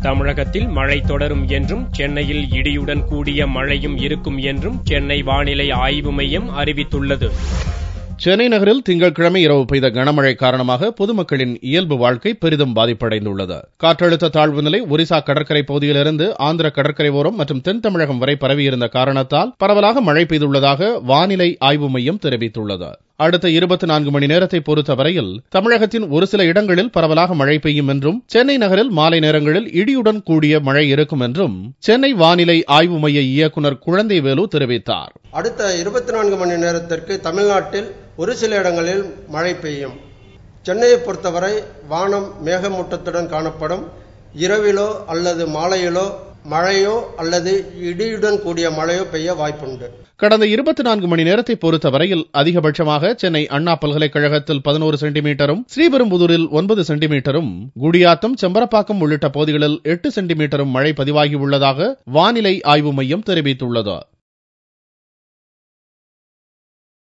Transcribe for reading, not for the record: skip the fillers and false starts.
தமிழகத்தில் மழை தொடரும் என்றும் சென்னையில் இடியுடன் கூடிய மழையும் இருக்கும் என்றும் சென்னை வானிலை ஆய்வு மையம் அறிவித்துள்ளது. சென்னை நகரில் திங்கட்கிழமை இரவு பெய்த கனமழை காரணமாக பொதுமக்களின் இயல்பு வாழ்க்கை பெரிதும் பாதிப்படைந்துள்ளது. காற்றழுத்த தாழ்வு நிலை ஒரிசா கடற்கரை பகுதியிலிருந்து ஆந்திர கடற்கரை ஓரம் மற்றும் தென் தமிழகம் வரை பரவியிருந்த காரணத்தால் பரவலாக மழை பெய்துள்ளதாக வானிலை ஆய்வு மையம் தெரிவித்துள்ளது. அடுத்த 24 மணி நேரத்தை பொறுத்தவரையில் தமிழகத்தின் ஒரு சில இடங்களில் பரவலாக மழை பெய்யும் என்றும் சென்னை நகரில் மாலை நேரங்களில் இடியுடன் கூடிய மழை இருக்கும் என்றும் சென்னை வானிலை ஆய்வு மைய இயக்குநர் குழந்தைவேலு தெரிவித்தார். அடுத்த 24 மணி நேரத்திற்கு தமிழ்நாட்டில் ஒரு சில இடங்களில் மழை பெய்யும். சென்னையை பொறுத்தவரை வானம் மேகமூட்டத்துடன் காணப்படும். இரவிலோ அல்லது மாலையிலோ மழையோ அல்லது இடியுடன் கூடிய மழையோ பெய்ய வாய்ப்புண்டு. கடந்த 24 மணி நேரத்தை பொறுத்தவரையில் அதிகபட்சமாக சென்னை அண்ணா பல்கலைக்கழகத்தில் 11 சென்டிமீட்டரும், ஸ்ரீபெரும்புதூரில் 9 சென்டிமீட்டரும், குடியாத்தம், செம்பரப்பாக்கம் உள்ளிட்ட பகுதிகளில் 8 சென்டிமீட்டரும் மழை பதிவாகியுள்ளதாக வானிலை ஆய்வு மையம் தெரிவித்துள்ளது.